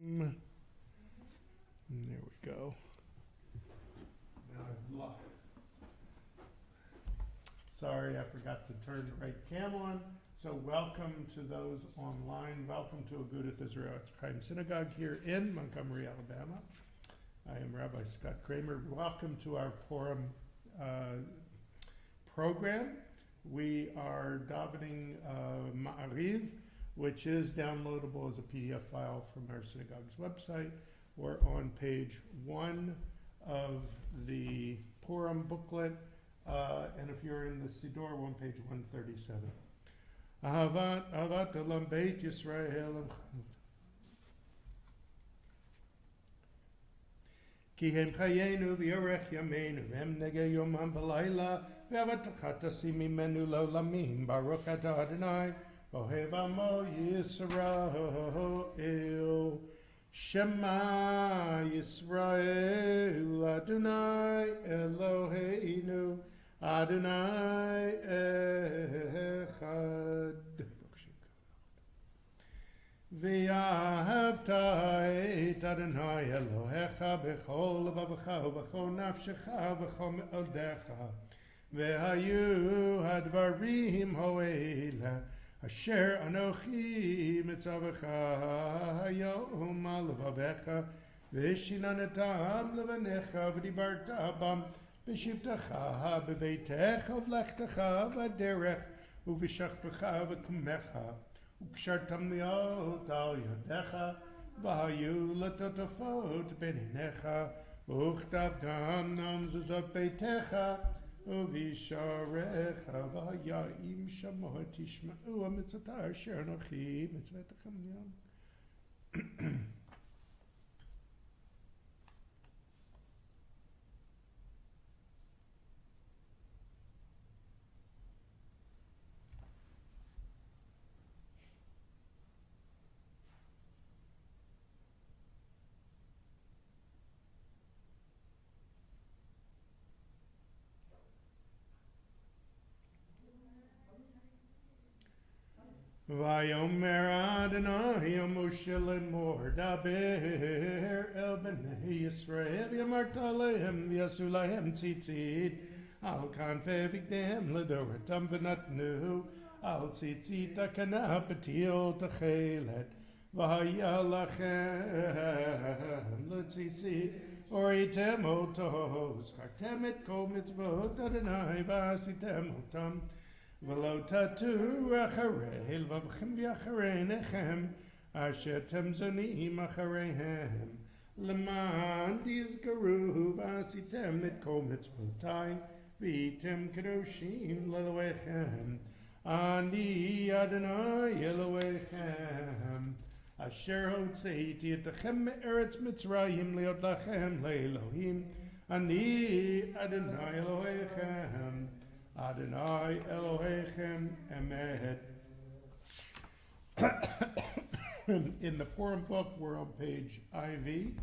There we go. Now sorry, I forgot to turn the right cam on. So welcome to those online. Welcome to Agudath Israel Ahayem Synagogue here in Montgomery, Alabama. I am Rabbi Scott Kramer. Welcome to our Purim program. We are davening Ma'ariv, which is downloadable as a PDF file from our synagogue's website. We're on page 1 of the Purim booklet, and if you're in the Siddur, we're on page 137. Ahavat Olam Beit Yisrael Ki hem chayenu v'yorech yameinu v'hem negeh yomam v'layla v'avatach tasim mimenu l'olamim Baruch atah Adonai Ohev Amo Yisrael Shema Yisrael Adonai Eloheinu Adonai Echad V'ahavta et Adonai Elohecha b'chol levavecha u'b'chol nafshecha v'chol me'odecha v'hayu hadvarim ho'ela Asher Anochi Mitzavecha Hayom Al Levavecha V'shinanatam Levanecha V'dibarta Bam B'shivtacha B'veitecha V'lechtecha V'derech U'v'shachpecha V'kumecha U'kshartam liot Al Yodecha V'hayu L'totofot B'ninecha U'chtabtam Nam Zuzot Beitecha ובשעריך והיה אם שמוע תשמעו המצווה אשר אנוכי מצוותכם היום. Vayomer Adonai Moshe lemor daber el bnei Yisrael v'yamarta lehem v'yasu lahem tzitzit al kanfei v'gdehem ledoratam v'natnu al tzitzit takana b'til techelet v'haya lachem letzitzit oritem otos chartem et kol mitzvot Adonai v'asitem otam V'lo tatu acharei levavchem v'acharei nechem asher temzonim achareihem leman tizkaru v'asitem et kol mitzvotai v'yitem kadoshim leloechem ani Adonai Elohechem asher hotzeiti etachem me'eretz Mitzrayim liot lachem le'Elohim ani Adonai Elohechem Adonai Elohechem Emet. In the Purim book, we're on page IV,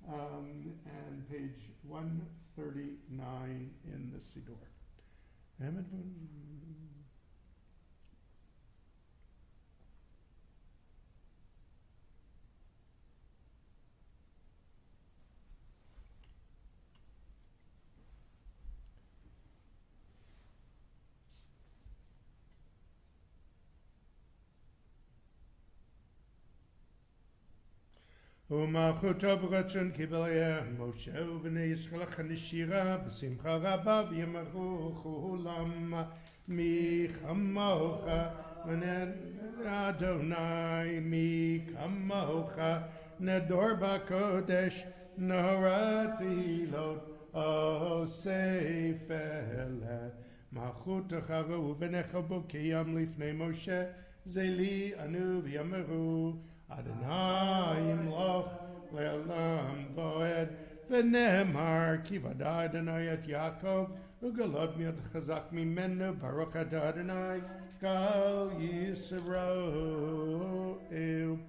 and page 139 in the Siddur. ומלכותו ברצון קיבליה משה ובני ישראל הנשירה בשמחה רבה וימרו כולם מי כמוך אדוני מי כמוך נדור בקודש נורתי לו אוסף אלה מלכותך ובניך בוקיים לפני משה זה לי אנו ויאמרו Adonai Yimloch Le'olam Voed V'nehemar Ki V'adai Adonai et Yaakov U'galod mi'od chazak mimenu Baruch atah Adonai Gal Yisrael.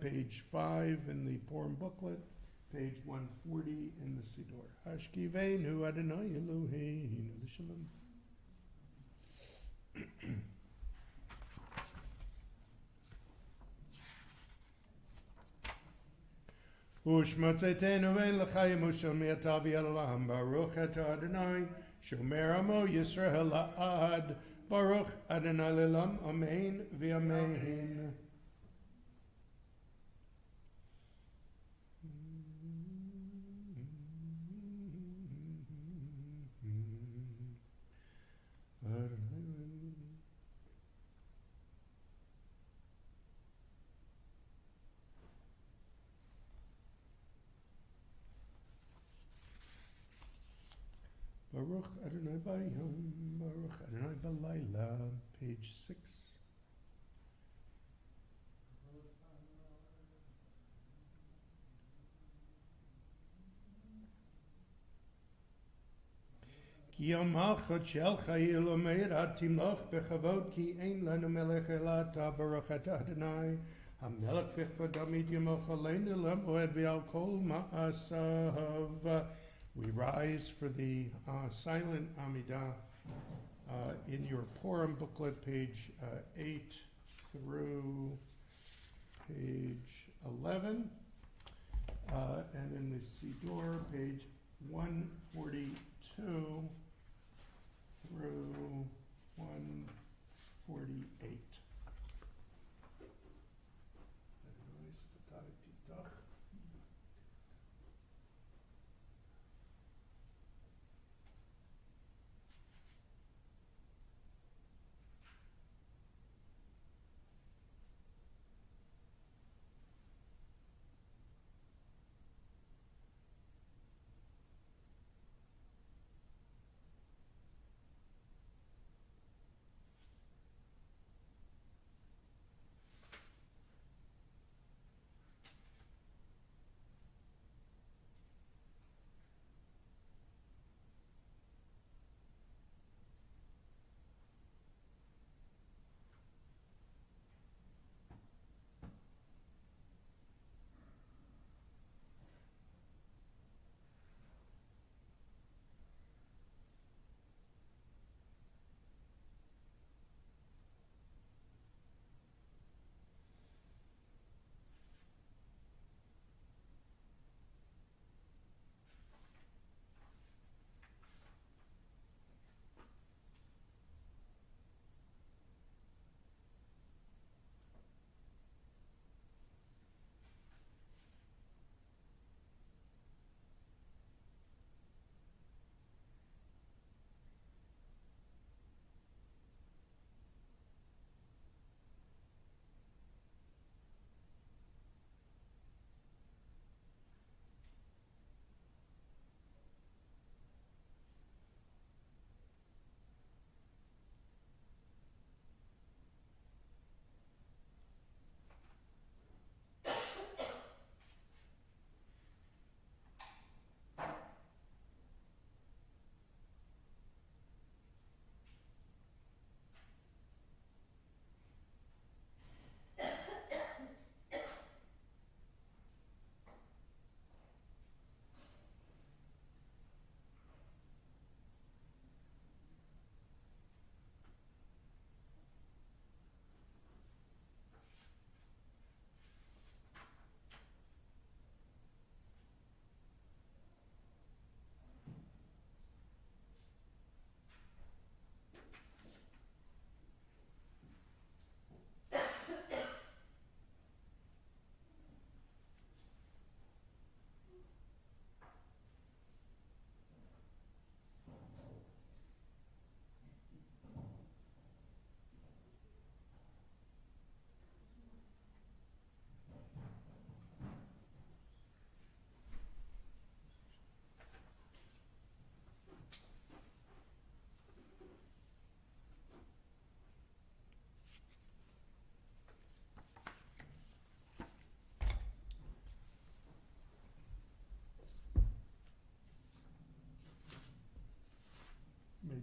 Page 5 in the Purim booklet, page 140 in the Siddur. Hashkivenu Adonai Eloheinu L'shalom. Ushmotzetenu en l'chaim ushel mi'ata v'yad olam. Baruch atah Adonai, shomer amo Yisrael la'ad. Baruch Adonai le'olam, amen v'amen. Baruch Adonai Bayom, Baruch Adonai Balayla, page 6. Ki malchut shelcha yilomeir atimloch bechavod ki ein lanu melech elata baruch atah Adonai hamelech v'chodamid yamoch aleinu lemoed v'al kol ma'asav. We rise for the silent Amidah in your Purim booklet, page 8 through page 11, and in the Siddur, page 142 through 148.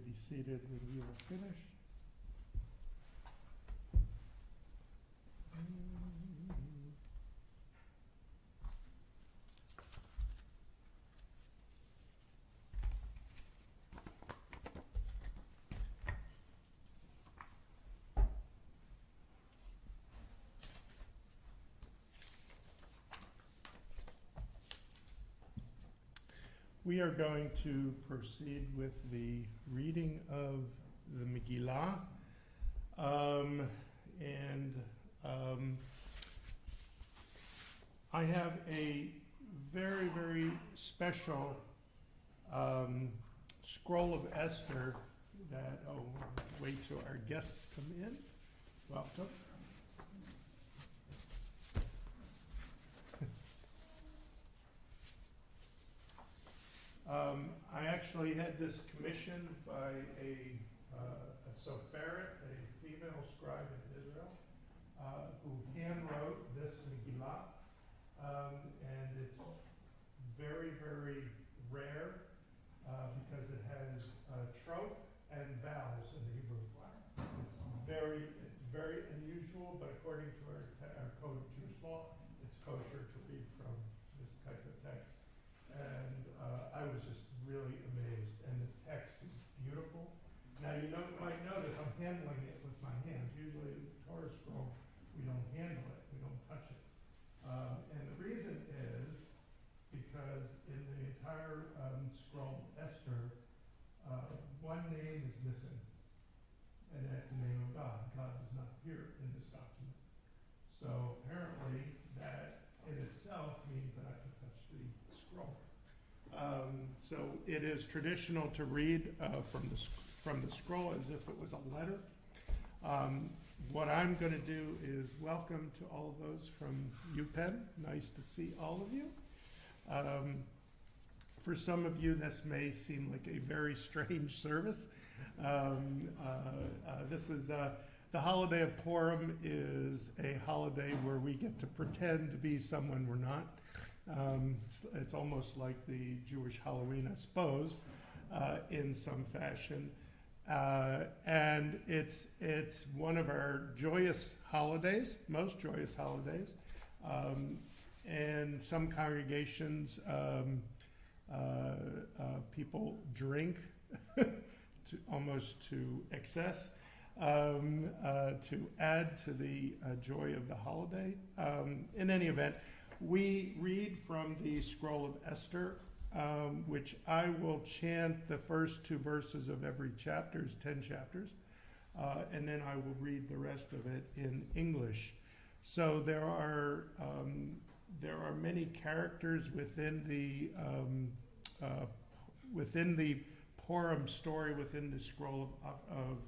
Be seated when we will finish. We are going to proceed with the reading of the Megillah. I have a very, very special scroll of Esther that, wait till our guests come in. Welcome. I actually had this commissioned by a Soferet, a female scribe in Israel, who hand-wrote this Megillah, and it's very, very rare because it has trope and vowels in Hebrew. It's very unusual, but according to our code of Jewish law, it's kosher to read from this type of text. And I was just really amazed, and the text is beautiful. Now you might notice I'm handling it with my hands. Usually in the Torah scroll, we don't handle it, we don't touch it. And the reason is because in the entire scroll of Esther, one name is missing, and that's the name of God. God does not appear in this document. So apparently that in itself means that I can touch the scroll. So it is traditional to read from the scroll as if it was a letter. What I'm going to do is welcome to all of those from UPenn. Nice to see all of you. For some of you, this may seem like a very strange service. This is the holiday of Purim is a holiday where we get to pretend to be someone we're not. It's almost like the Jewish Halloween, I suppose, in some fashion. And it's one of our joyous holidays, most joyous holidays. And some congregations, people drink almost to excess to add to the joy of the holiday. In any event, we read from the scroll of Esther, which I will chant the first 2 verses of every chapter, 10 chapters, and then I will read the rest of it in English. So there are many characters within the Purim story within the scroll of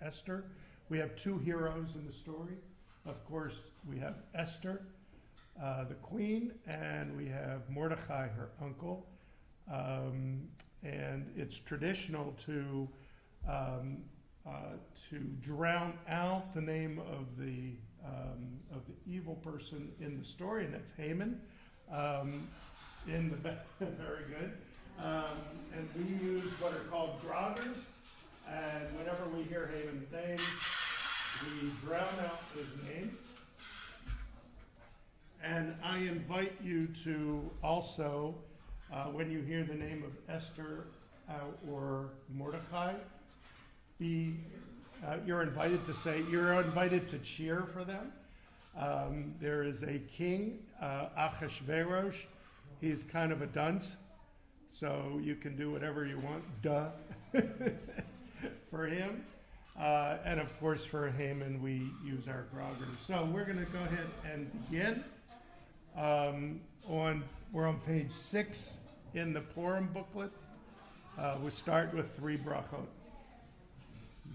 Esther. We have 2 heroes in the story. Of course, we have Esther, the queen, and we have Mordecai, her uncle. And it's traditional to drown out the name of the evil person in the story, and that's Haman. Very good. And we use what are called groggers, and whenever we hear Haman's name, we drown out his name. And I invite you to also, when you hear the name of Esther or Mordecai, you're invited to cheer for them. There is a king, Ahashverosh. He's kind of a dunce, so you can do whatever you want, for him. And of course for Haman, we use our groggers. So we're going to go ahead and begin. We're on page 6 in the Purim booklet. We start with 3 brachot.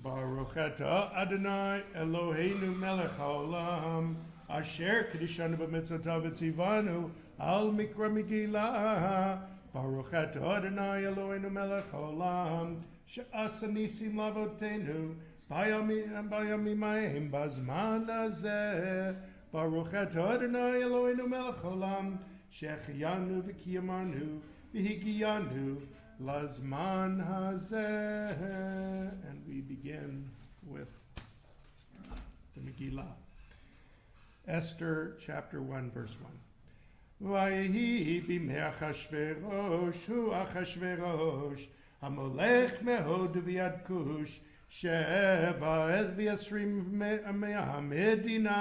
Baruch atah Adonai Eloheinu melech haolam asher kedishanu b'mitzvotav v'tzivanu al mikra Megillah. Baruch atah Adonai Eloheinu melech haolam she'asa nisim lavotenu bayamim ha'em bazman hazeh. Baruch atah Adonai Eloheinu melech haolam she'echiyanu v'kiyamanu v'higiyanu lazman hazeh. And we begin with the Megillah. Esther chapter 1 verse 1. Vayhi b'mei Achashverosh hu Achashverosh hamolech mehod v'yad kush sheva v'yasrim me'amedina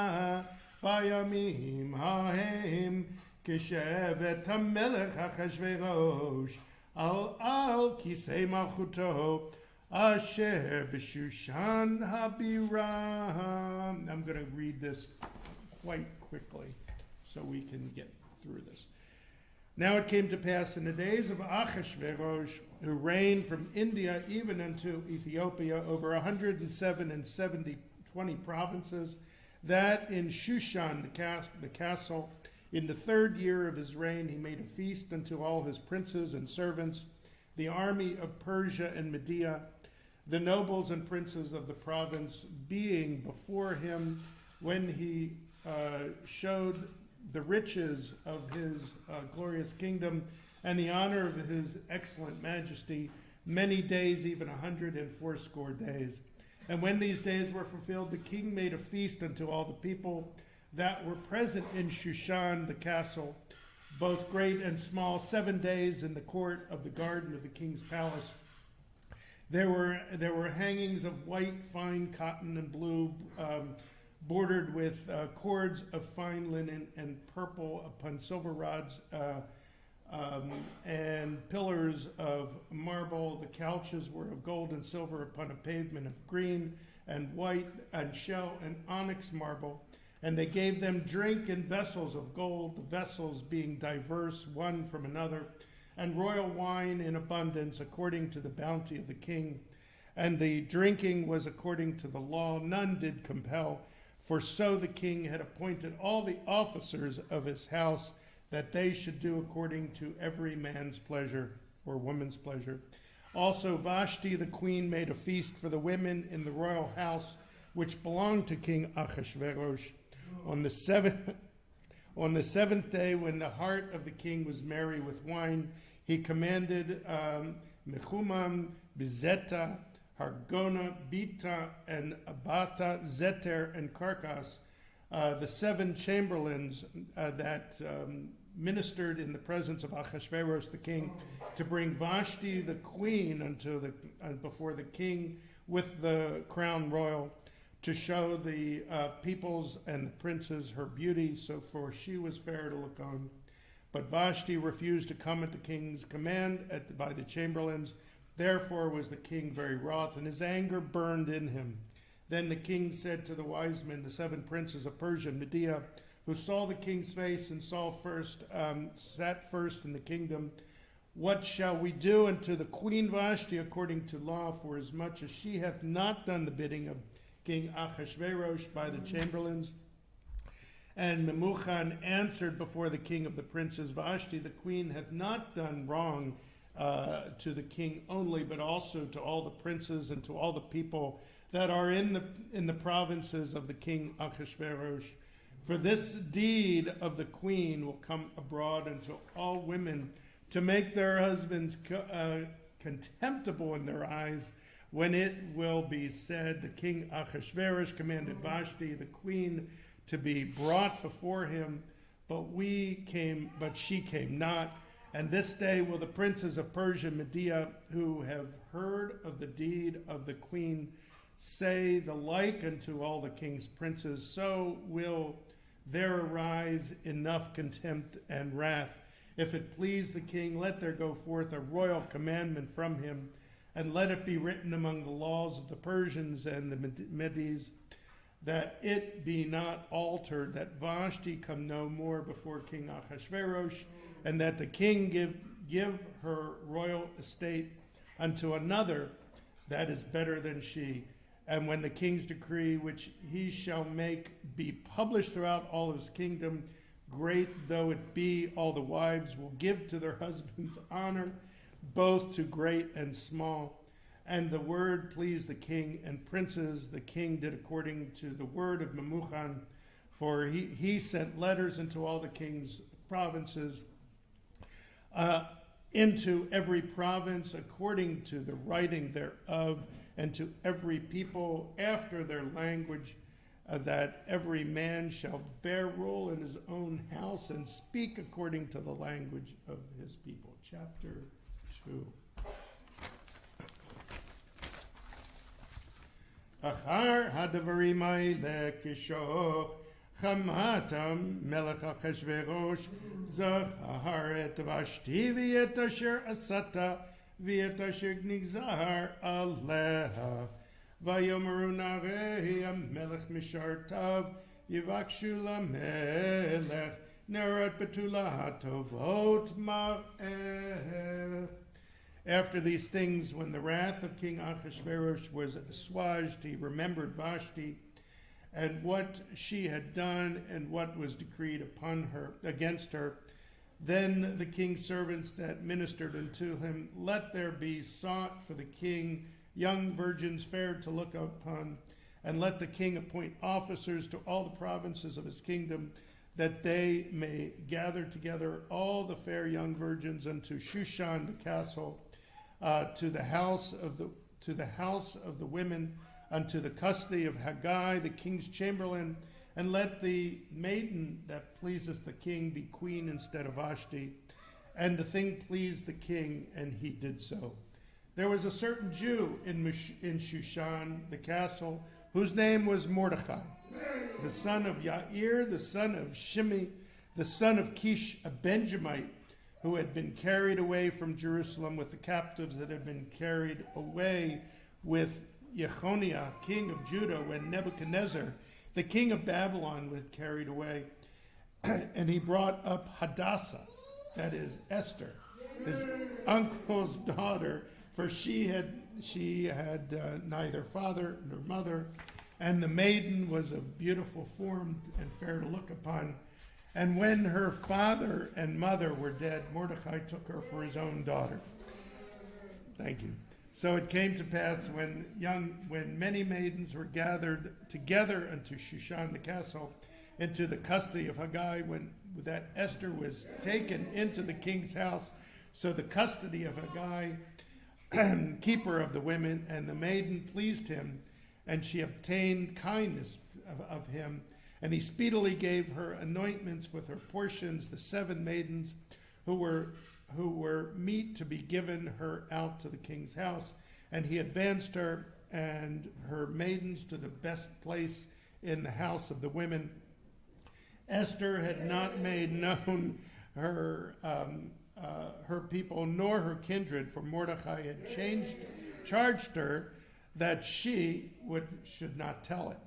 bayamim ha'hem כשבט המלך אחשוורוש על כיסא מלכותו אשר בשושן הבירה. I'm going to read this quite quickly so we can get through this. Now it came to pass in the days of Ahashverosh, who reigned from India even unto Ethiopia over 120 provinces, that in Shushan, the castle, in the 3rd year of his reign, he made a feast unto all his princes and servants, the army of Persia and Media, the nobles and princes of the province, being before him when he showed the riches of his glorious kingdom and the honor of his excellent majesty, many days, even 180 days. And when these days were fulfilled, the king made a feast unto all the people that were present in Shushan, the castle, both great and small, 7 days in the court of the garden of the king's palace. There were hangings of white fine cotton and blue, bordered with cords of fine linen and purple upon silver rods, and pillars of marble. The couches were of gold and silver upon a pavement of green and white and shell and onyx marble. And they gave them drink in vessels of gold, the vessels being diverse one from another, and royal wine in abundance according to the bounty of the king. And the drinking was according to the law, none did compel. For so the king had appointed all the officers of his house, that they should do according to every man's pleasure or woman's pleasure. Also Vashti the queen made a feast for the women in the royal house, which belonged to King Ahashverosh. On the seventh day, when the heart of the king was merry with wine, he commanded Mechumam, Bizeta, Hargona, Bita, and Abata, Zeter, and Karkas, the 7 chamberlains that ministered in the presence of Ahashverosh the king, to bring Vashti the queen before the king with the crown royal, to show the peoples and the princes her beauty, for she was fair to look on. But Vashti refused to come at the king's command by the chamberlains. Therefore was the king very wroth, and his anger burned in him. Then the king said to the wise men, the 7 princes of Persia and Media, who saw the king's face and sat first in the kingdom, what shall we do unto the queen Vashti according to law, for as much as she hath not done the bidding of King Ahashverosh by the chamberlains? And Memucan answered before the king of the princes, Vashti the queen hath not done wrong to the king only, but also to all the princes and to all the people that are in the provinces of the king Ahashverosh. For this deed of the queen will come abroad unto all women, to make their husbands contemptible in their eyes, when it will be said, the king Ahashverosh commanded Vashti the queen to be brought before him, but she came not. And this day will the princes of Persia and Media, who have heard of the deed of the queen, say the like unto all the king's princes. So will there arise enough contempt and wrath. If it please the king, let there go forth a royal commandment from him, and let it be written among the laws of the Persians and the Medes, that it be not altered, that Vashti come no more before King Ahashverosh, and that the king give her royal estate unto another that is better than she. And when the king's decree, which he shall make, be published throughout all his kingdom, great though it be, all the wives will give to their husbands honor, both to great and small. And the word pleased the king and princes. The king did according to the word of Memucan, for he sent letters into all the king's provinces, into every province according to the writing thereof, and to every people after their language, that every man shall bear rule in his own house and speak according to the language of his people. Chapter 2. Achar hadvarim haele kishoch Chamatam melech Achashverosh zachar et Vashti v'et asher asata v'et asher nigzar aleha vayomeru narei hamelech mishartav yivakshu lamelech neret betula hatovot mar'eh. After these things, when the wrath of King Ahasuerus was assuaged, he remembered Vashti and what she had done and what was decreed upon her against her. Then the king's servants that ministered unto him, let there be sought for the king young virgins fair to look upon, and let the king appoint officers to all the provinces of his kingdom, that they may gather together all the fair young virgins unto Shushan the castle, to the house of the women, unto the custody of Haggai the king's chamberlain, and let the maiden that pleaseth the king be queen instead of Vashti. And the thing pleased the king, and he did so. There was a certain Jew in Shushan the castle, whose name was Mordecai, the son of Yair, the son of Shimei, the son of Kish, a Benjamite, who had been carried away from Jerusalem with the captives that had been carried away with Jeconiah, king of Judah, when Nebuchadnezzar, the king of Babylon, was carried away. And he brought up Hadassah, that is Esther, his uncle's daughter, for she had neither father nor mother, and the maiden was of beautiful form and fair to look upon. And when her father and mother were dead, Mordecai took her for his own daughter. Thank you. So it came to pass when many maidens were gathered together unto Shushan the castle, into the custody of Haggai, when that Esther was taken into the king's house. So the custody of Haggai, keeper of the women, and the maiden pleased him, and she obtained kindness of him. And he speedily gave her anointments with her portions, the 7 maidens who were meet to be given her out to the king's house. And he advanced her and her maidens to the best place in the house of the women. Esther had not made known her people nor her kindred, for Mordecai had charged her that she should not tell it.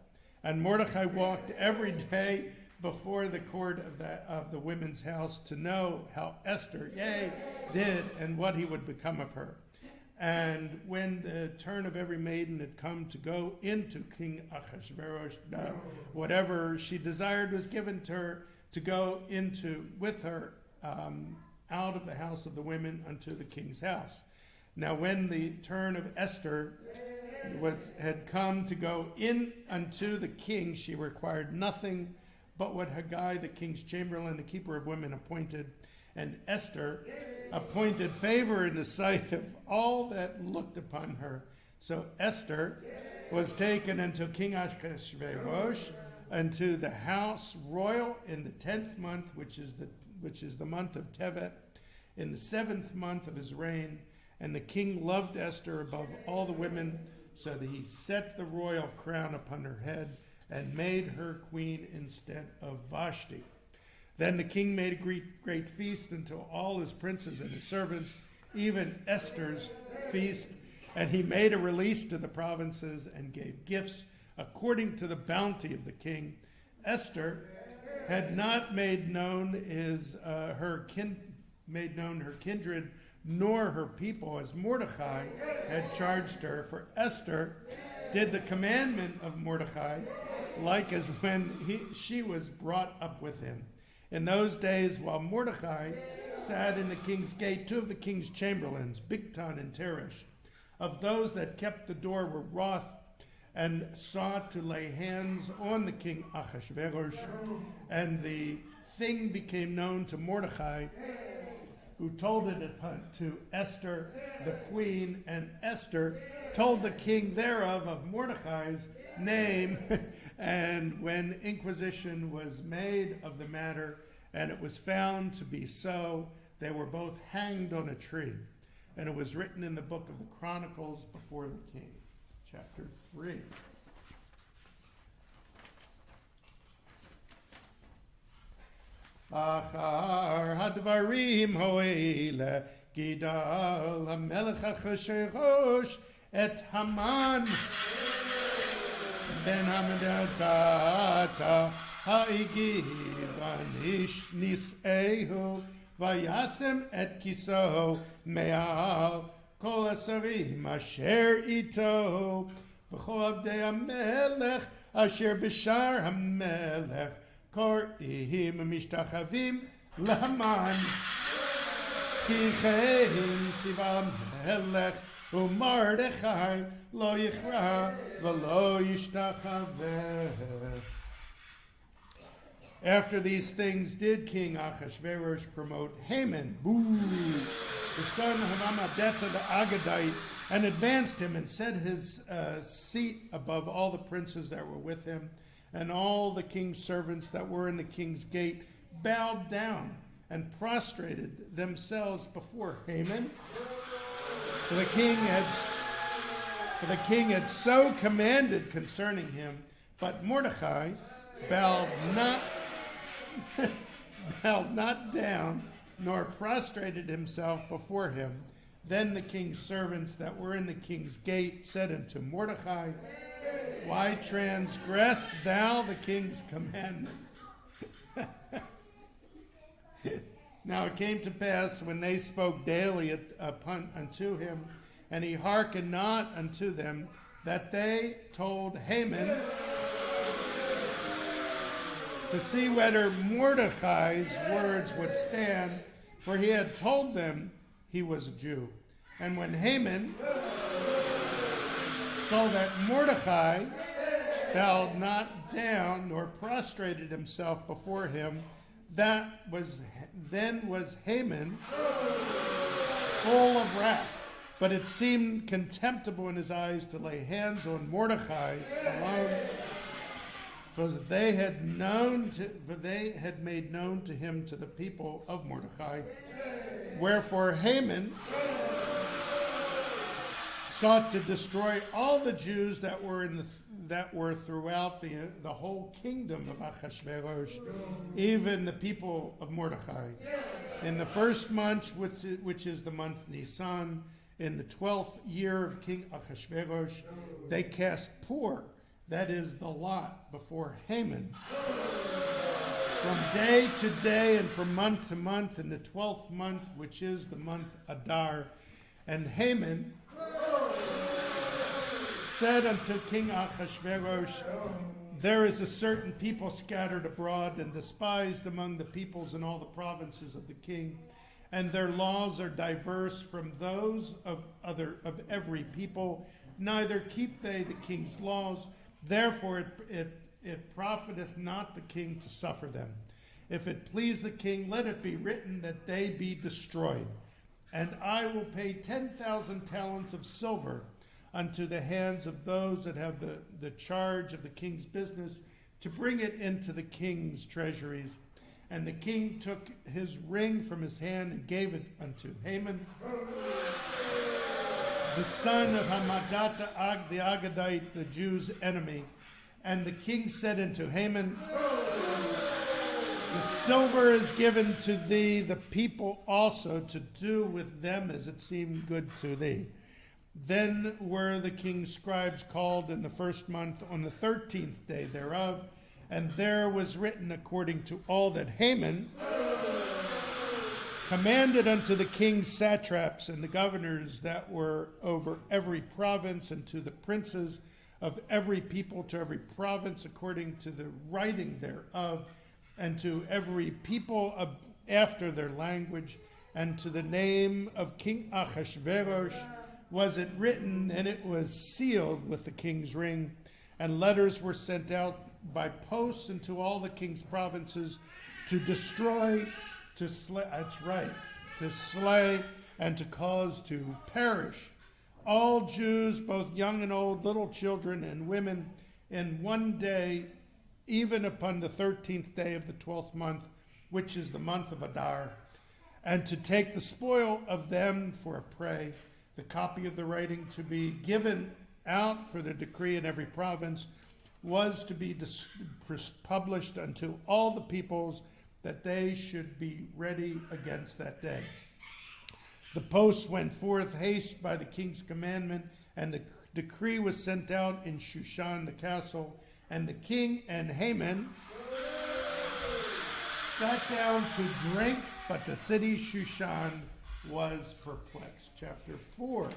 And Mordecai walked every day before the court of the women's house to know how Esther, did, and what he would become of her. And when the turn of every maiden had come to go into King Ahasuerus, whatever she desired was given to her to go into with her out of the house of the women unto the king's house. Now when the turn of Esther had come to go in unto the king, she required nothing but what Haggai the king's chamberlain, the keeper of women, appointed. And Esther appointed favor in the sight of all that looked upon her. So Esther was taken unto King Ahasuerus, unto the house royal in the 10th month, which is the month of Tevet, in the 7th month of his reign. And the king loved Esther above all the women, so that he set the royal crown upon her head and made her queen instead of Vashti. Then the king made a great feast unto all his princes and his servants, even Esther's feast. And he made a release to the provinces and gave gifts according to the bounty of the king. Esther had not made known her kindred nor her people, as Mordecai had charged her. For Esther did the commandment of Mordecai, like as when she was brought up with him. In those days, while Mordecai sat in the king's gate, 2 of the king's chamberlains, Bigtan and Teresh, of those that kept the door, were wroth and sought to lay hands on the king Ahasuerus. And the thing became known to Mordecai, who told it to Esther the queen, and Esther told the king thereof of Mordecai's name. And when inquisition was made of the matter, and it was found to be so, they were both hanged on a tree. And it was written in the book of the Chronicles before the king. Chapter 3. אחר הדברים הואלה גידל המלך אחשוורוש את המן בן המדתה האגיב נישאהו וישם את כיסאו מעל כל השרים אשר איתו וכל עבדי המלך אשר בשער המלך קוראים ומשתחווים להמן כי כן ציווה המלך ומרדכי לא יכרע ולא ישתחווה. After these things did King Ahashverosh promote Haman, the son of Agudath the Agudath, and advanced him and set his seat above all the princes that were with him, and all the king's servants that were in the king's gate bowed down and prostrated themselves before Haman. For the king had so commanded concerning him, but Mordecai bowed not down, nor prostrated himself before him. Then the king's servants that were in the king's gate said unto Mordecai, why transgress thou the king's commandment? Now it came to pass, when they spoke daily unto him, and he hearkened not unto them, that they told Haman to see whether Mordecai's words would stand, for he had told them he was a Jew. And when Haman saw that Mordecai bowed not down nor prostrated himself before him, then was Haman full of wrath. But it seemed contemptible in his eyes to lay hands on Mordecai alone, because they had made known to him to the people of Mordecai. Wherefore Haman sought to destroy all the Jews that were throughout the whole kingdom of Ahashverosh, even the people of Mordecai. In the first month, which is the month Nisan, in the 12th year of King Ahashverosh, they cast poor, that is the lot, before Haman. From day to day and from month to month, in the 12th month, which is the month Adar. And Haman said unto King Ahashverosh, there is a certain people scattered abroad and despised among the peoples in all the provinces of the king, and their laws are diverse from those of every people, neither keep they the king's laws. Therefore it profiteth not the king to suffer them. If it please the king, let it be written that they be destroyed. And I will pay 10,000 talents of silver unto the hands of those that have the charge of the king's business, to bring it into the king's treasuries. And the king took his ring from his hand and gave it unto Haman, the son of Hammedatha the Agagite, the Jews' enemy. And the king said unto Haman, the silver is given to thee, the people also, to do with them as it seemed good to thee. Then were the king's scribes called in the first month on the 13th day thereof, and there was written according to all that Haman commanded unto the king's satraps and the governors that were over every province, and to the princes of every people, to every province according to the writing thereof, and to every people after their language, and to the name of King Ahashverosh was it written, and it was sealed with the king's ring. And letters were sent out by posts into all the king's provinces to destroy, to slay, to slay, and to cause to perish all Jews, both young and old, little children and women, in one day, even upon the 13th day of the 12th month, which is the month of Adar, and to take the spoil of them for a prey. The copy of the writing to be given out for the decree in every province was to be published unto all the peoples that they should be ready against that day. The posts went forth haste by the king's commandment, and the decree was sent out in Shushan the castle, and the king and Haman sat down to drink, but the city Shushan was perplexed. Chapter 4.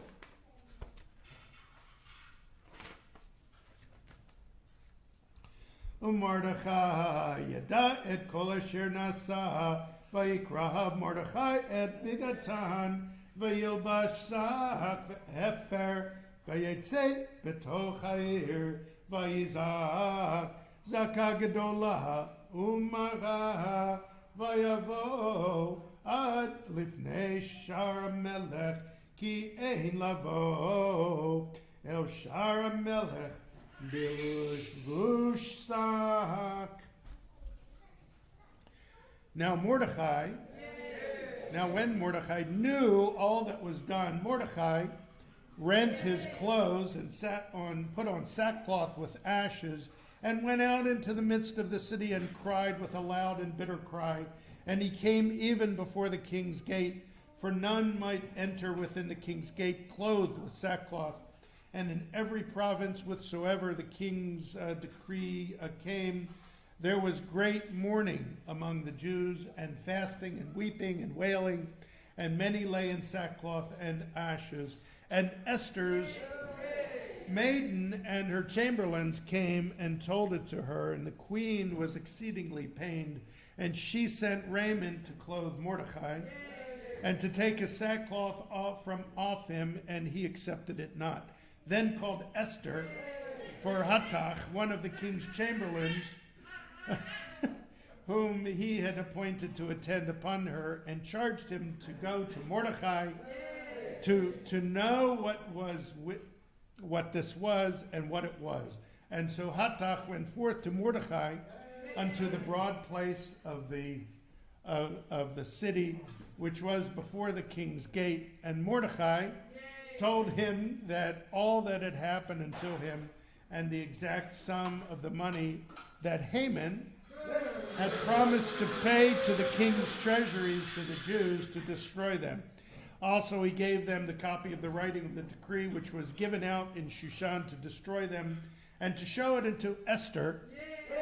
Mordechai yada et kol asher nasa, vayikra Mordechai et Bigatan, vayilbash sak ve'efer, vayetze betoch ha'ir, vayizak zaka gedola umara, vayavo ad lifnei shar melech, ki ein lavo el shar melech bilush sak. Now when Mordechai knew all that was done, Mordechai rent his clothes and put on sackcloth with ashes, and went out into the midst of the city and cried with a loud and bitter cry. And he came even before the king's gate, for none might enter within the king's gate clothed with sackcloth. And in every province whatsoever the king's decree came, there was great mourning among the Jews, and fasting and weeping and wailing, and many lay in sackcloth and ashes. And Esther's maiden and her chamberlains came and told it to her, and the queen was exceedingly pained. And she sent raiment to clothe Mordechai, and to take his sackcloth off him, and he accepted it not. Then called Esther for Hattach, one of the king's chamberlains, whom he had appointed to attend upon her, and charged him to go to Mordechai to know what this was and what it was. And so Hattach went forth to Mordechai unto the broad place of the city, which was before the king's gate. And Mordechai told him that all that had happened until him, and the exact sum of the money that Haman had promised to pay to the king's treasuries to the Jews to destroy them. Also he gave them the copy of the writing of the decree which was given out in Shushan to destroy them, and to show it unto Esther,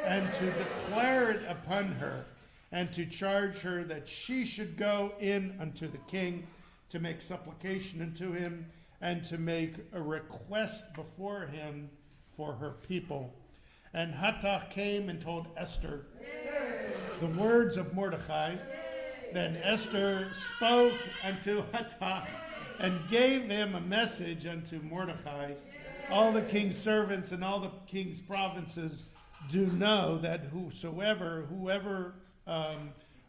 and to declare it upon her, and to charge her that she should go in unto the king to make supplication unto him, and to make a request before him for her people. And Hattach came and told Esther the words of Mordechai. Then Esther spoke unto Hattach, and gave him a message unto Mordechai. All the king's servants and all the king's provinces do know that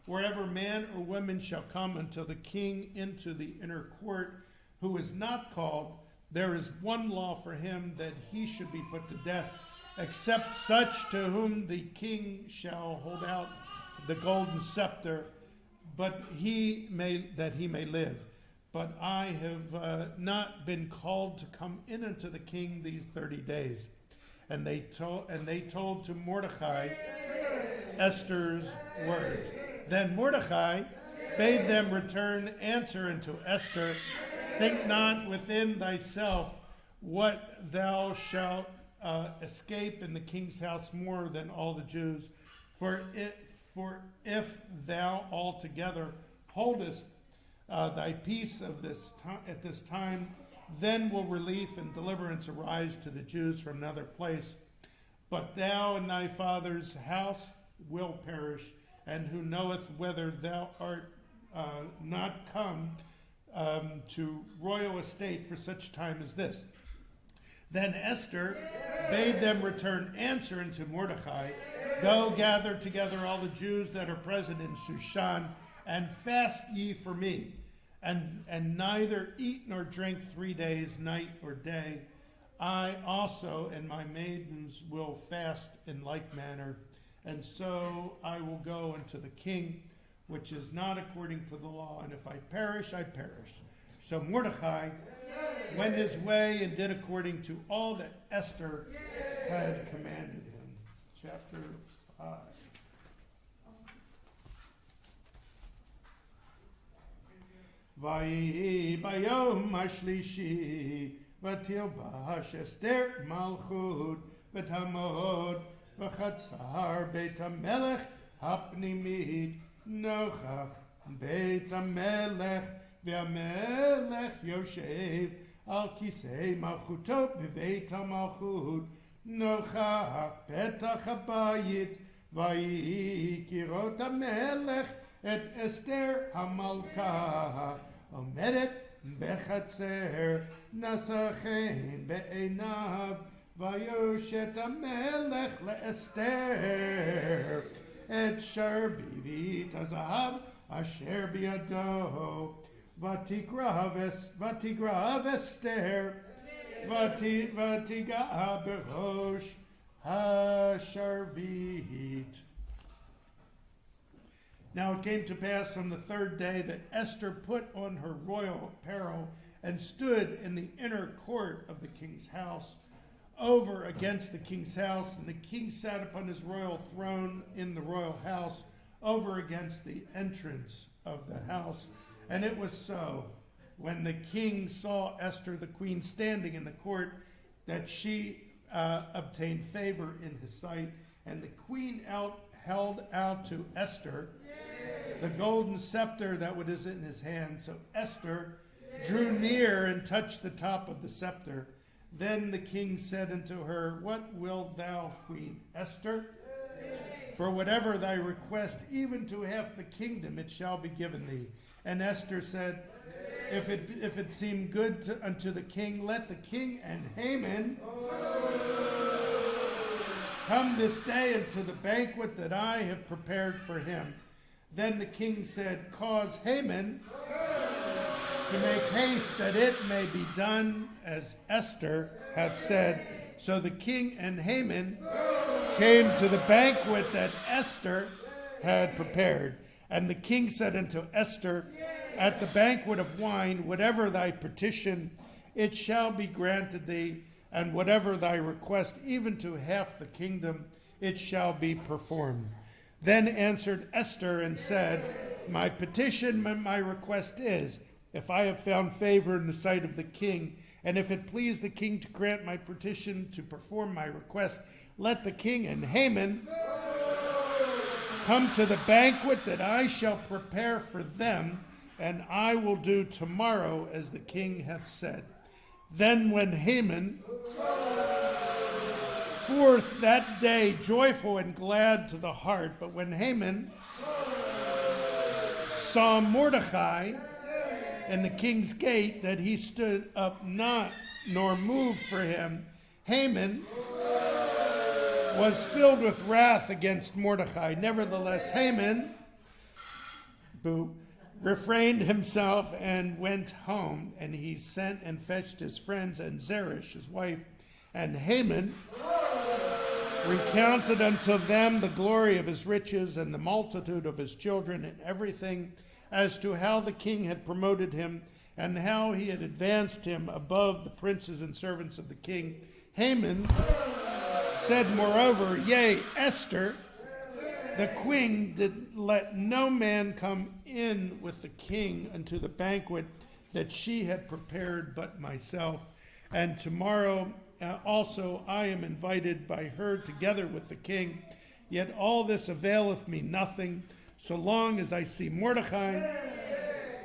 wherever man or woman shall come unto the king into the inner court, who is not called, there is one law for him, that he should be put to death, except such to whom the king shall hold out the golden scepter, but that he may live. But I have not been called to come in unto the king these 30 days. And they told to Mordechai Esther's words. Then Mordechai bade them return answer unto Esther, think not within thyself what thou shalt escape in the king's house more than all the Jews. For if thou altogether holdest thy peace at this time, then will relief and deliverance arise to the Jews from another place. But thou and thy father's house will perish, and who knoweth whether thou art not come to royal estate for such time as this. Then Esther bade them return answer unto Mordechai, go gather together all the Jews that are present in Shushan, and fast ye for me, and neither eat nor drink 3 days, night or day. I also and my maidens will fast in like manner, and so I will go unto the king, which is not according to the law, and if I perish, I perish. So Mordechai went his way and did according to all that Esther had commanded him. Chapter 5. ויהי ביום השלישי, ותלבש אסתר מלכות, ותעמוד בחצר בית המלך הפנימית, נוכח בית המלך, והמלך יושב על כיסא מלכותו בבית המלכות, נוכח פתח הבית. ויהי כראות המלך את אסתר המלכה עומדת בחצר, נשא חן בעיניו, ויושת המלך לאסתר את שרביט הזהב אשר בידו, ותגרב אסתר, ותיגע בראש השרביט. Now it came to pass on the third day that Esther put on her royal apparel and stood in the inner court of the king's house, over against the king's house, and the king sat upon his royal throne in the royal house, over against the entrance of the house. And it was so, when the king saw Esther the queen standing in the court, that she obtained favor in his sight, and the queen held out to Esther the golden scepter that was in his hand. So Esther drew near and touched the top of the scepter. Then the king said unto her, What wilt thou, Queen Esther? For whatever thy request, even to half the kingdom, it shall be given thee. And Esther said, If it seem good unto the king, let the king and Haman come this day into the banquet that I have prepared for him. Then the king said, Cause Haman to make haste, that it may be done as Esther hath said. So the king and Haman came to the banquet that Esther had prepared. And the king said unto Esther, At the banquet of wine, whatever thy petition, it shall be granted thee, and whatever thy request, even to half the kingdom, it shall be performed. Then answered Esther and said, My petition and my request is, if I have found favor in the sight of the king, and if it please the king to grant my petition to perform my request, let the king and Haman come to the banquet that I shall prepare for them, and I will do tomorrow as the king hath said. Then went Haman forth that day joyful and glad to the heart. But when Haman saw Mordecai in the king's gate, that he stood up not nor moved for him, Haman was filled with wrath against Mordecai. Nevertheless, Haman refrained himself and went home, and he sent and fetched his friends and Zeresh, his wife, and Haman recounted unto them the glory of his riches and the multitude of his children and everything, as to how the king had promoted him and how he had advanced him above the princes and servants of the king. Haman said moreover, Yea, Esther, the queen, did let no man come in with the king unto the banquet that she had prepared but myself. And tomorrow also I am invited by her together with the king. Yet all this availeth me nothing, so long as I see Mordecai,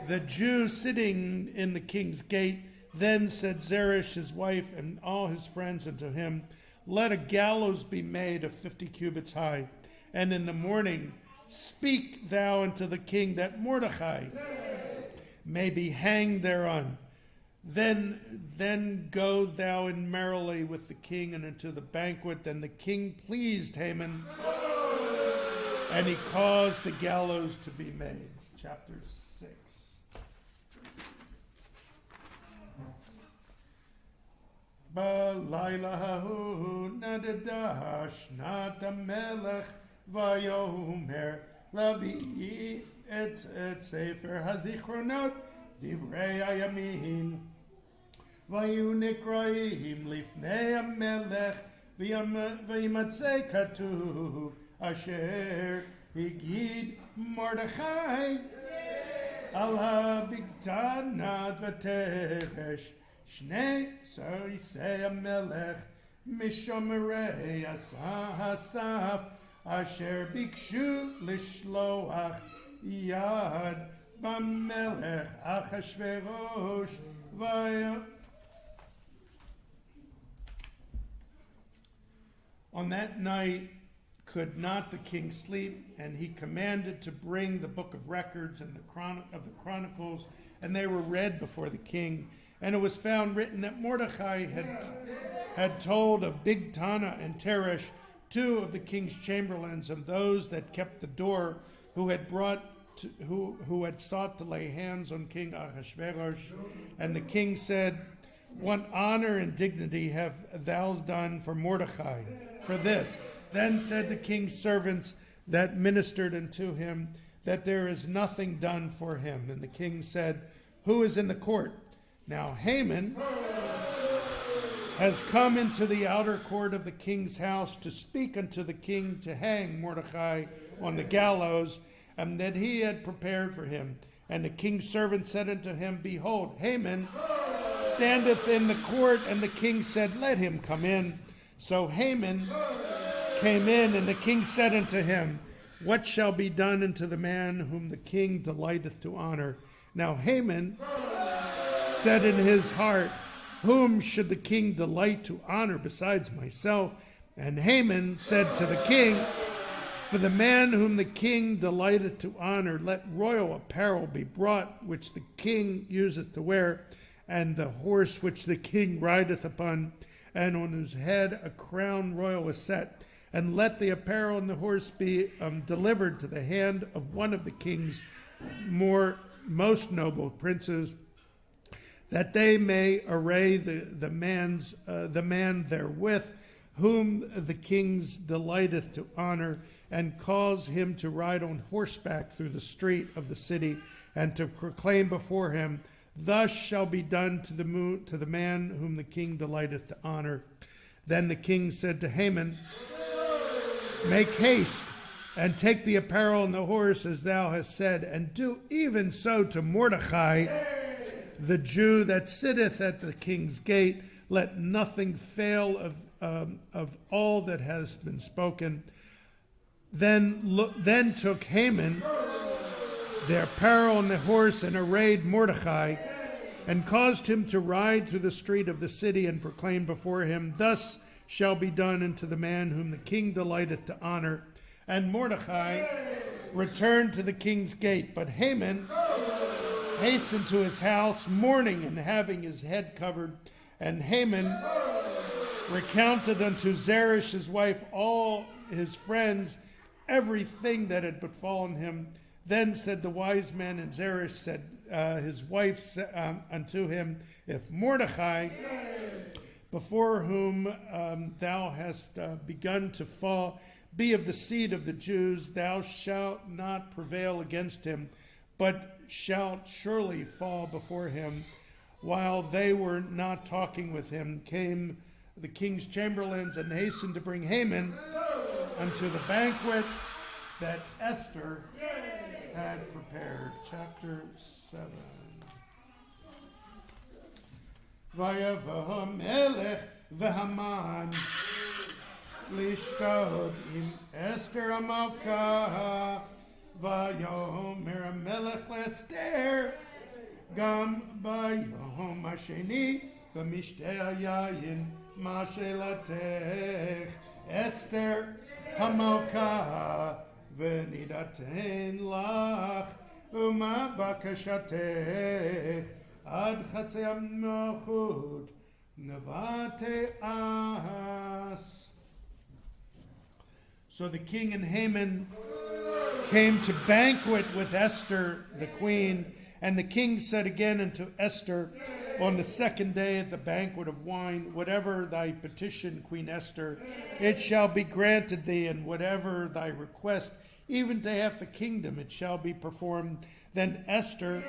the Jew, sitting in the king's gate. Then said Zeresh his wife and all his friends unto him, Let a gallows be made of 50 cubits high, and in the morning speak thou unto the king that Mordecai may be hanged thereon. Then go thou in merrily with the king and unto the banquet. Then the king pleased Haman, and he caused the gallows to be made. Chapter 6. Balayla hahu nadadash nat hamelech vayomer lavi et sefer hazichronot divrei hayamin vayu nikraim lifnei hamelech v'yimatzei katuv asher higid Mordechai על הבגתנת ותרש, שני סריסי המלך, משומרי הסף, אשר ביקשו לשלוח יד במלך אחשוורוש, On that night could not the king sleep, and he commanded to bring the book of records and the Chronicles, and they were read before the king. And it was found written that Mordecai had told of Bigtana and Teresh, two of the king's chamberlains, and those that kept the door, who had sought to lay hands on King Ahashverosh. And the king said, "What honor and dignity have thou done for Mordecai for this?" Then said the king's servants that ministered unto him, that there is nothing done for him. And the king said, "Who is in the court?" Now Haman has come into the outer court of the king's house to speak unto the king to hang Mordecai on the gallows, and that he had prepared for him. And the king's servant said unto him, "Behold, Haman standeth in the court." And the king said, "Let him come in." So Haman came in, and the king said unto him, "What shall be done unto the man whom the king delighteth to honor?" Now Haman said in his heart, "Whom should the king delight to honor besides myself?" And Haman said to the king, "For the man whom the king delighteth to honor, let royal apparel be brought, which the king useth to wear, and the horse which the king rideth upon, and on whose head a crown royal is set. And let the apparel and the horse be delivered to the hand of one of the king's most noble princes, that they may array the man therewith, whom the king's delighteth to honor, and cause him to ride on horseback through the street of the city, and to proclaim before him, Thus shall be done to the man whom the king delighteth to honor." Then the king said to Haman, "Make haste, and take the apparel and the horse as thou hast said, and do even so to Mordecai, the Jew that sitteth at the king's gate. Let nothing fail of all that has been spoken." Then took Haman the apparel and the horse, and arrayed Mordecai, and caused him to ride through the street of the city, and proclaim before him, "Thus shall be done unto the man whom the king delighteth to honor." And Mordecai returned to the king's gate. But Haman hastened to his house, mourning and having his head covered. And Haman recounted unto Zeresh his wife all his friends, everything that had befallen him. Then said the wise men, and Zeresh said his wife unto him, "If Mordecai, before whom thou hast begun to fall, be of the seed of the Jews, thou shalt not prevail against him, but shalt surely fall before him." While they were not talking with him, came the king's chamberlains and hastened to bring Haman unto the banquet that Esther had prepared. Chapter 7. Vayavo melech v'Haman lishkod im Esther HaMalkah, vayomer HaMelech l'Esther gam bayom hasheni v'mishtei hayayin ma shelatech Esther HaMalkah v'nidaten lach uma bakashatech ad chatzei hamachut nevate as. So the king and Haman came to banquet with Esther the queen, and the king said again unto Esther on the second day at the banquet of wine, "Whatever thy petition, Queen Esther, it shall be granted thee, and whatever thy request, even to half the kingdom, it shall be performed." Then Esther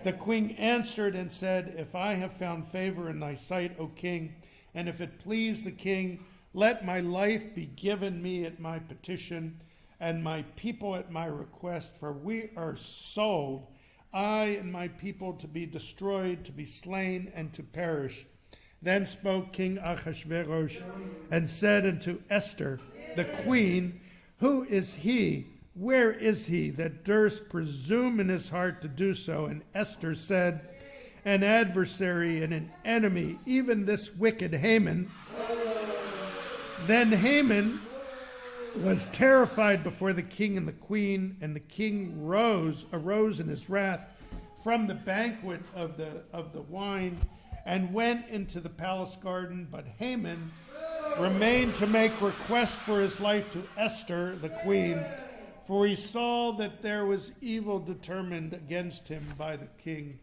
the queen answered and said, "If I have found favor in thy sight, O king, and if it please the king, let my life be given me at my petition, and my people at my request, for we are sold I and my people to be destroyed, to be slain, and to perish. Then spoke King Ahasuerus and said unto Esther, the queen, who is he? Where is he that durst presume in his heart to do so? And Esther said, an adversary and an enemy, even this wicked Haman. Then Haman was terrified before the king and the queen, and the king arose in his wrath from the banquet of the wine, and went into the palace garden. But Haman remained to make request for his life to Esther, the queen, for he saw that there was evil determined against him by the king.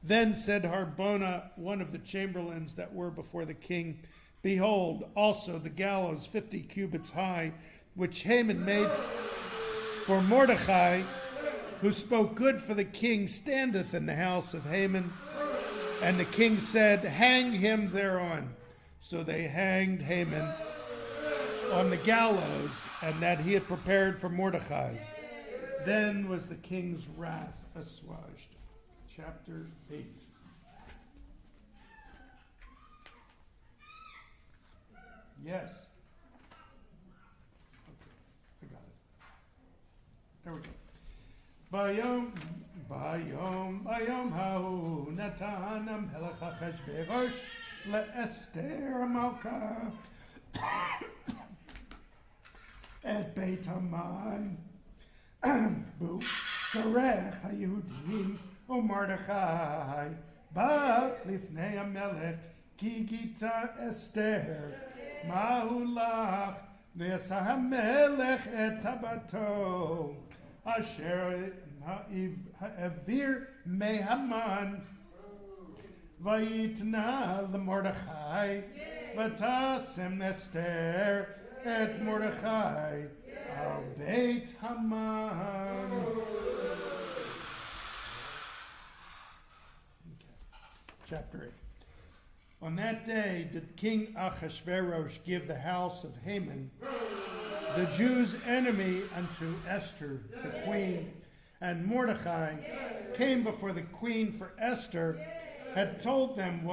Then said Harbona, one of the chamberlains that were before the king, behold, also the gallows 50 cubits high, which Haman made for Mordecai, who spoke good for the king, standeth in the house of Haman. And the king said, hang him thereon. So they hanged Haman on the gallows, and that he had prepared for Mordecai. Then was the king's wrath assuaged. Chapter 8. Yes. Okay, I got it. There we go. Bayom ha'u natan melech Achashverosh le'Esther Malka et Beit Haman bu tzarech haYehudim u'Mordechai bat lifnei hamelech ki gita Esther ma'u lach v'yasa hamelech et tabato asher ha'avir mehaman vayitna leMordechai v'tasem Esther et Mordechai al Beit Haman. Chapter 8. On that day did King Ahasuerus give the house of Haman, the Jews' enemy, unto Esther the queen. And Mordecai came before the queen, for Esther had told them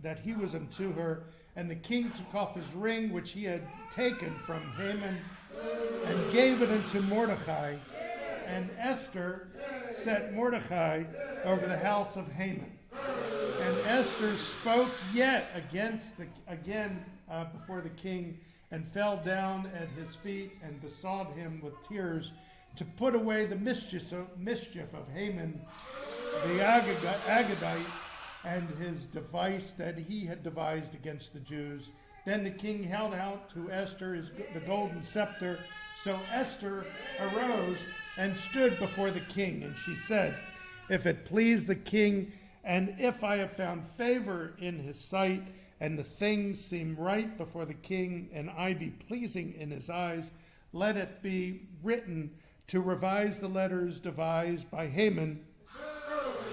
that he was unto her. And the king took off his ring which he had taken from Haman, and gave it unto Mordecai. And Esther set Mordecai over the house of Haman. And Esther spoke yet again before the king, and fell down at his feet, and besought him with tears to put away the mischief of Haman the Agudath, and his device that he had devised against the Jews. Then the king held out to Esther the golden scepter. So Esther arose and stood before the king, and she said, if it please the king, and if I have found favor in his sight, and the things seem right before the king, and I be pleasing in his eyes, let it be written to revise the letters devised by Haman,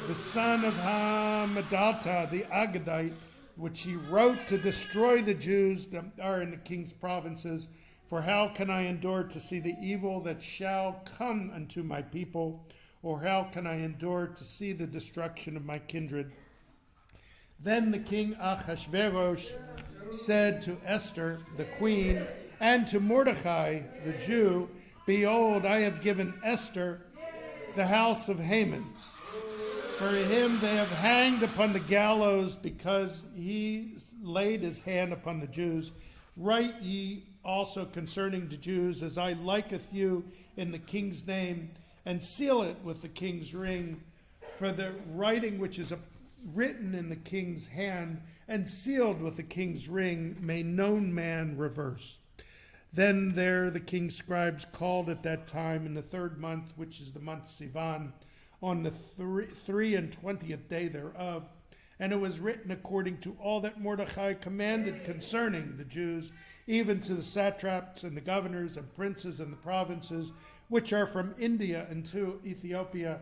the son of Hammedatha, the Agudath, which he wrote to destroy the Jews that are in the king's provinces. For how can I endure to see the evil that shall come unto my people? Or how can I endure to see the destruction of my kindred? Then the king Ahasuerus said to Esther, the queen, and to Mordecai, the Jew, behold, I have given Esther the house of Haman. For him they have hanged upon the gallows, because he laid his hand upon the Jews. Write ye also concerning the Jews, as I liketh you in the king's name, and seal it with the king's ring. For the writing which is written in the king's hand, and sealed with the king's ring, may no man reverse. Then there the king's scribes called at that time in the 3rd month, which is the month Sivan, on the 23rd day thereof. And it was written according to all that Mordecai commanded concerning the Jews, even to the satraps and the governors and princes and the provinces, which are from India unto Ethiopia,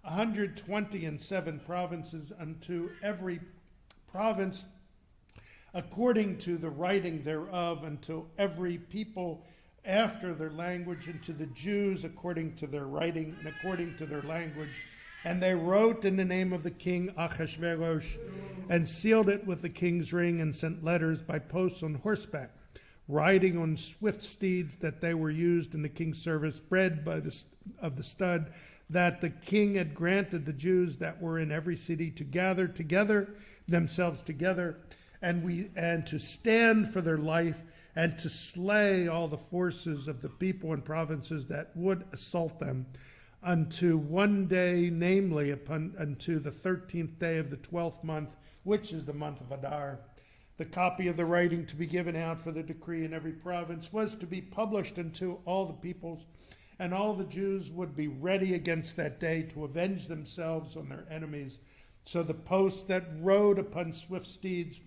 127 provinces, unto every province according to the writing thereof, unto every people after their language, and to the Jews according to their writing and according to their language, And they wrote in the name of the king Ahasuerus, and sealed it with the king's ring, and sent letters by posts on horseback, riding on swift steeds, that they were used in the king's service, bred of the stud, that the king had granted the Jews that were in every city to gather themselves together, and to stand for their life, and to slay all the forces of the people and provinces that would assault them, unto one day, namely unto the 13th day of the 12th month, which is the month of Adar. The copy of the writing to be given out for the decree in every province was to be published unto all the peoples, and all the Jews would be ready against that day to avenge themselves on their enemies. So the posts that rode upon swift steeds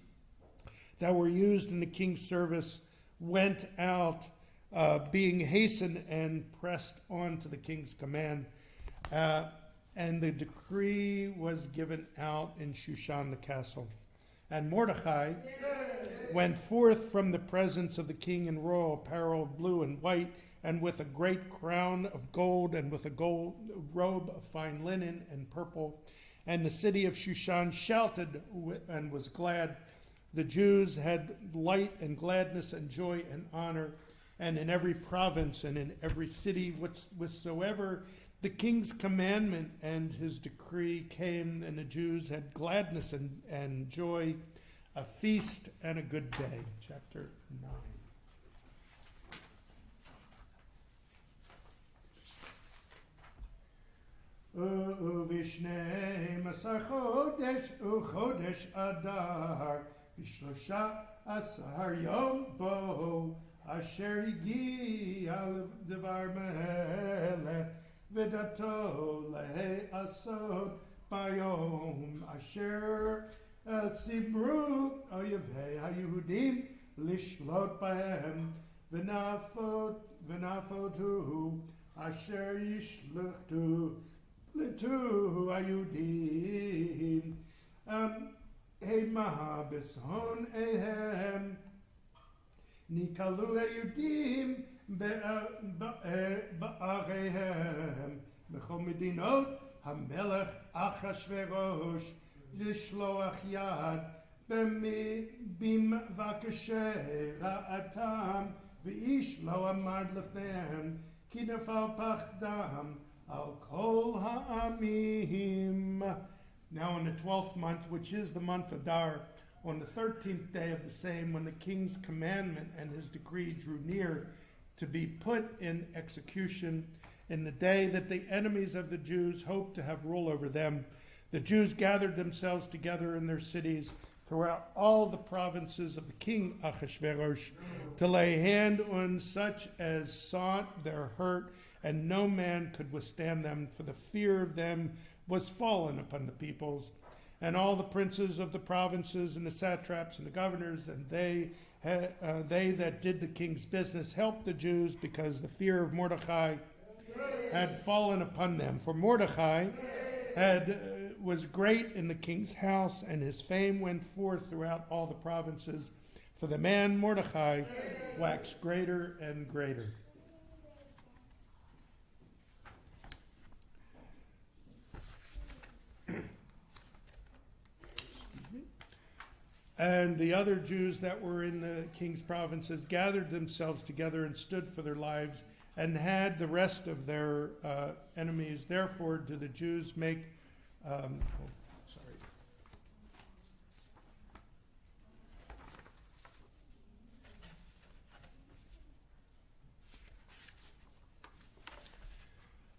that were used in the king's service went out, being hastened and pressed on to the king's command. And the decree was given out in Shushan the castle. And Mordecai went forth from the presence of the king in royal apparel of blue and white, and with a great crown of gold, and with a gold robe of fine linen and purple. And the city of Shushan shouted and was glad. The Jews had light and gladness and joy and honor, and in every province and in every city whatsoever the king's commandment and his decree came, and the Jews had gladness and joy, a feast and a good day. Chapter 9. ובשנים עשר חודש וחודש אדר ב13 יום בו אשר הגיע לדבר מלך ודתו להיעשות ביום אשר סיברו אויבי היהודים לשלוט בהם ונפותו אשר ישלחו לטו היהודים המה בשונאיהם נקלו היהודים בעריהם בכל מדינות המלך אחשוורוש לשלוח יד במבקשי רעתם ואיש לא עמד לפניהם כי נפל פחדם al kol ha'amim. Now in the 12th month, which is the month Adar, on the 13th day of the same, when the king's commandment and his decree drew near to be put in execution, in the day that the enemies of the Jews hoped to have rule over them, the Jews gathered themselves together in their cities throughout all the provinces of the king Ahasuerus to lay hand on such as sought their hurt, and no man could withstand them, for the fear of them was fallen upon the peoples. And all the princes of the provinces and the satraps and the governors, and they that did the king's business helped the Jews, because the fear of Mordecai had fallen upon them. For Mordecai was great in the king's house, and his fame went forth throughout all the provinces. For the man Mordecai waxed greater and greater. And the other Jews that were in the king's provinces gathered themselves together and stood for their lives, and had the rest of their enemies. Therefore do the Jews make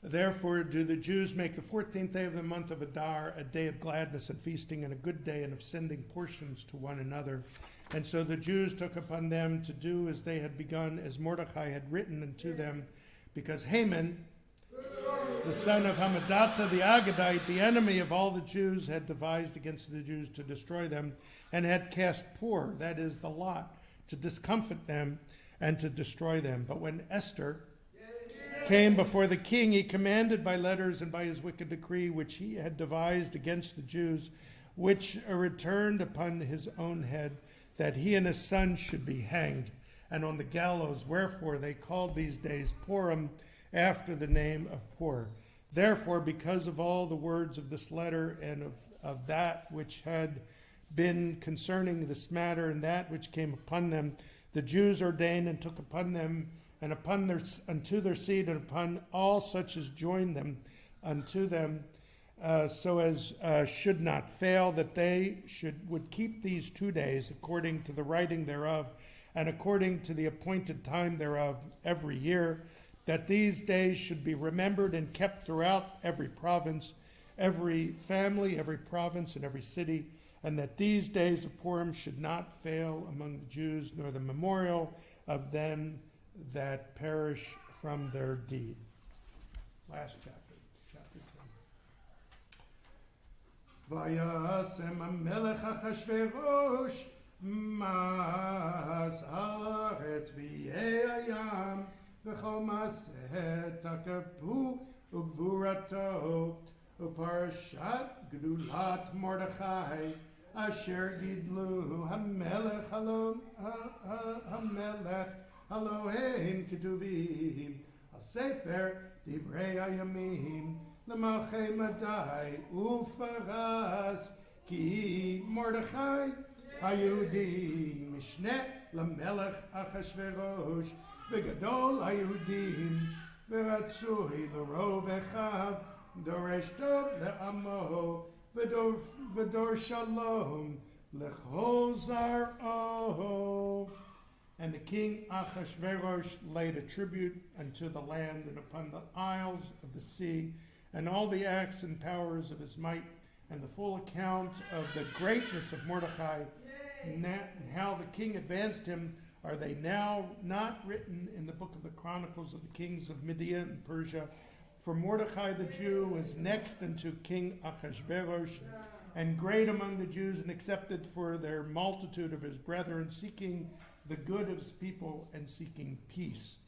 Therefore do the Jews make the 14th day of the month of Adar a day of gladness and feasting, and a good day, and of sending portions to one another. And so the Jews took upon them to do as they had begun, as Mordecai had written unto them, because Haman, the son of Hammedatha the Agudath, the enemy of all the Jews, had devised against the Jews to destroy them, and had cast Pur, that is the lot, to discomfit them and to destroy them. But when Esther came before the king, he commanded by letters and by his wicked decree, which he had devised against the Jews, which returned upon his own head, that he and his son should be hanged, and on the gallows. Wherefore they called these days Purim, after the name of Pur. Therefore, because of all the words of this letter and of that which had been concerning this matter and that which came upon them, the Jews ordained and took upon them and unto their seed and upon all such as joined them unto them, so as should not fail, that they would keep these 2 days according to the writing thereof, and according to the appointed time thereof every year, that these days should be remembered and kept throughout every province, every family, every province, and every city, and that these days of Purim should not fail among the Jews, nor the memorial of them that perish from their deed. Last chapter, chapter 10. Vayasem Melech Achashverosh mas haaretz v'yeyayam v'chol maseh takapu ugvurato uparashat gedulat Mordechai asher gidlu hamelech Elohim ketuvim hasefer divrei hayamim l'malchei Madai ufaras ki Mordechai Hayudim Mishneh Lamelech Achashverosh V'gadol Hayudim V'ratzui L'rov Echav Doresh Tov Le'amo V'dor Shalom L'chol Zar'o. And the king Achashverosh laid a tribute unto the land and upon the isles of the sea, and all the acts and powers of his might, and the full account of the greatness of Mordechai, and how the king advanced him, are they now not written in the book of the Chronicles of the kings of Media and Persia? For Mordechai the Jew was next unto King Achashverosh, and great among the Jews, and accepted for their multitude of his brethren, seeking the good of his people and seeking peace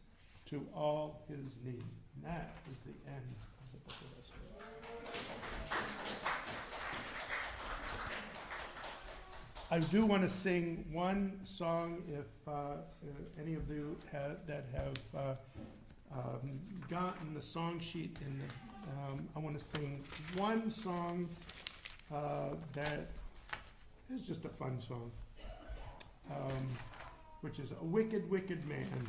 to all his need. And that is the end of the book of Esther. I do want to sing one song if any of you that have gotten the song sheet in the, I want to sing one song that is just a fun song, which is A Wicked, Wicked Man.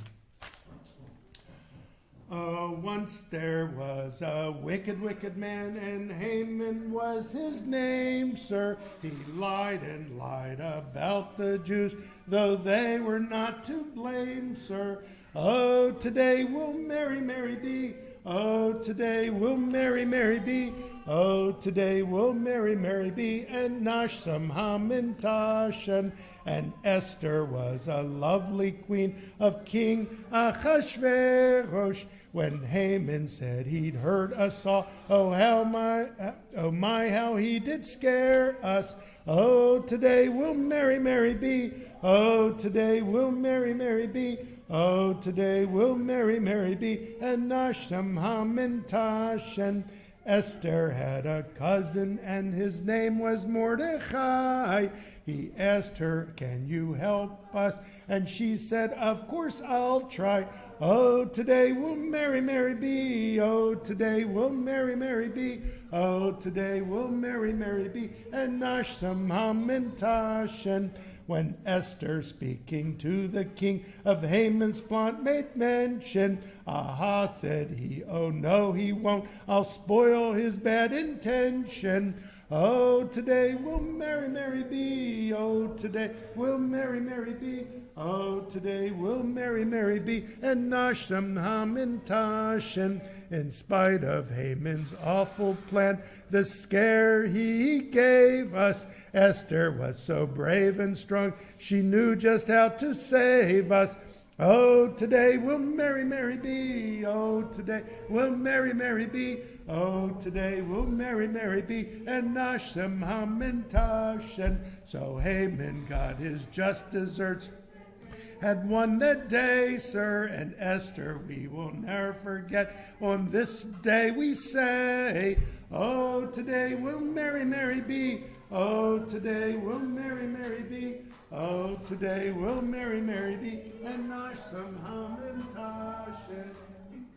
Once there was a wicked, wicked man, and Haman was his name, sir. He lied and lied about the Jews, though they were not to blame, sir. Oh, today will Mary, Mary be. Oh, today will Mary, Mary be. Oh, today will Mary, Mary be. And Nasham, Hamintash, and Esther was a lovely queen of King Achashverosh. When Haman said he'd heard us all, oh my, how he did scare us. Oh, today will Mary, Mary be. Oh, today will Mary, Mary be. Oh, today will Mary, Mary be. And Nasham, Hamintash, and Esther had a cousin, and his name was Mordechai. He asked her, can you help us? And she said, of course I'll try. Oh, today will Mary, Mary be. Oh, today will Mary, Mary be. Oh, today will Mary, Mary be. And Nasham, Hamintash, and when Esther, speaking to the king of Haman's plot, made mention, aha, said he, oh no, he won't, I'll spoil his bad intention. Oh, today will Mary, Mary be. Oh, today will Mary, Mary be. Oh, today will Mary, Mary be. And Nasham, Hamintash, and in spite of Haman's awful plan, the scare he gave us, Esther was so brave and strong, she knew just how to save us. Oh, today will Mary, Mary be. Oh, today will Mary, Mary be. Oh, today will Mary, Mary be. And Nasham, Hamintash, and so Haman got his just deserts, had won that day, sir, and Esther we will never forget. On this day we say, oh, today will Mary, Mary be. Oh, today will Mary, Mary be. Oh, today will Mary, Mary be. And Nasham, Hamintash, and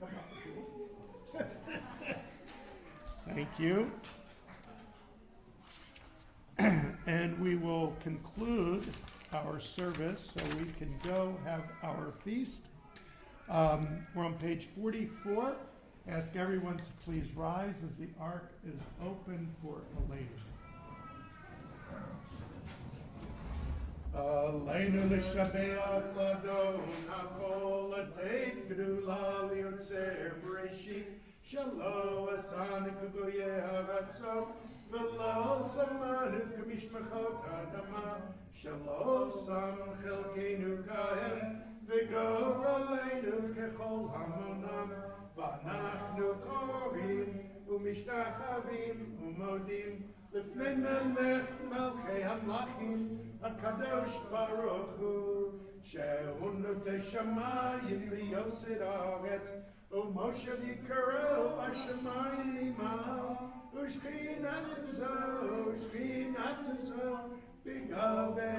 come up. Thank you. And we will conclude our service so we can go have our feast. We're on page 44. Ask everyone to please rise as the ark is open for Elena. Aleinu l'shabeach ladon hakol ateit gedula liotzer bereshit shelo asanu kugoye haratzot v'lo samanu kamishmachot adama shelo sam chelkeinu kahem v'gor aleinu kechol hamonam v'anachnu korim umishtachavim umodim לפני מלך מלכי המלכים הקדוש ברוך הוא שהוא נוטה שמיים ויוסד הארץ ומשה יקראו בשמיים עמם ושכינת זו בגבי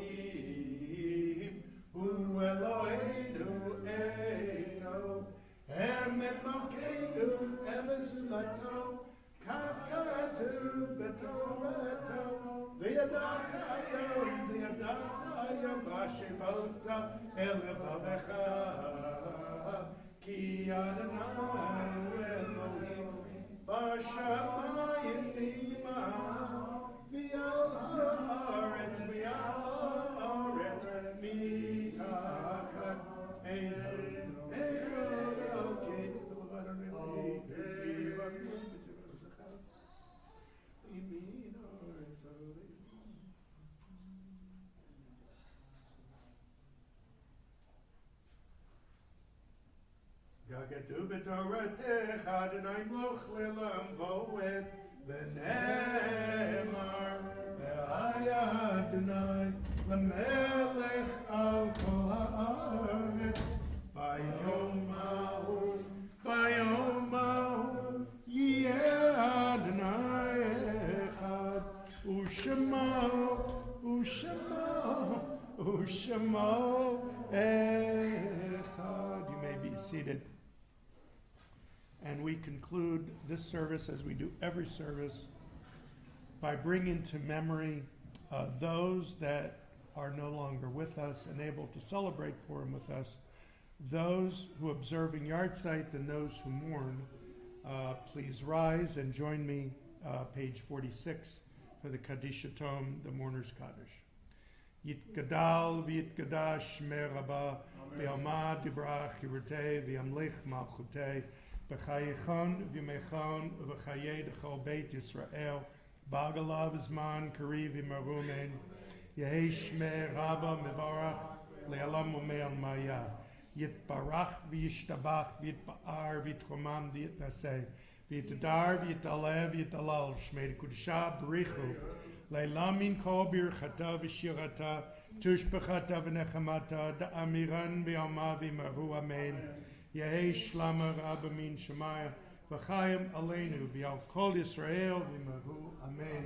מרומים הוא אלוהינו אינו אמת מלכנו אבזולתו Kakatu b'Torah, v'yadachayom v'ashivota elevavecha, ki Adonai Elohim b'shamayim nima, v'al haaretz mitachat ein Elokim. Gagadu b'Toratech Adonai moch le'lam vo'ed v'nemar ve'aya Adonai l'melech al kol ha'aretz bayom ma'u yeh Adonai echad u'shemo echad. You may be seated. And we conclude this service, as we do every service, by bringing to memory those that are no longer with us and able to celebrate Purim with us, those who observing Yartzeit and those who mourn. Please rise and join me, page 46, for the Kaddish Tom, the Mourner's Kaddish. Yitgadal v'yitgadash shmei Rabba v'yamad divrach yirtei v'yamlich malchutei b'chayichon v'yimechon v'chayei d'chol beit Yisrael b'agalav zman kariv v'marumen yehei shmei Rabba mevarach le'alam u'me'al maya yitbarach v'yishtabach v'yitba'ar v'yitchomam v'yitnaseh v'yitadar v'yitalev v'yitalal shmei d'kudisha b'richu Leilamin kol birchata v'shirata tushbechata v'nechamata da'amiran v'yama v'maru amen Yehei shlama rabba min shemaya v'chayim aleinu v'yal kol Yisrael v'maru amen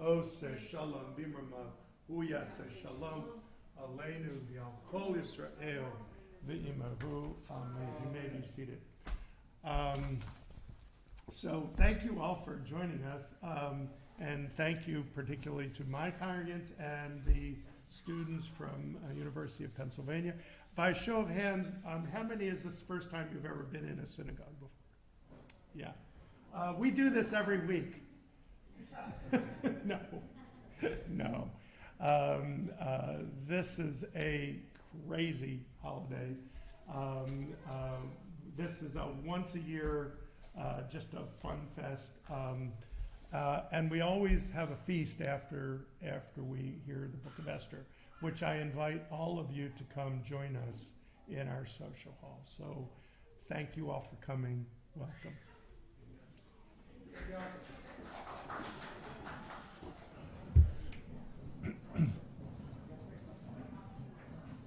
Oseh shalom b'mrama hu yaseh shalom aleinu v'yal kol Yisrael v'maru amen. You may be seated. So thank you all for joining us. And thank you particularly to my congregants and the students from University of Pennsylvania. By a show of hands, how many is this first time you've ever been in a synagogue before? Yeah. We do this every week. No. This is a crazy holiday. This is a once a year, just a fun fest. And we always have a feast after we hear the Book of Esther, which I invite all of you to come join us in our social hall. So thank you all for coming. Welcome.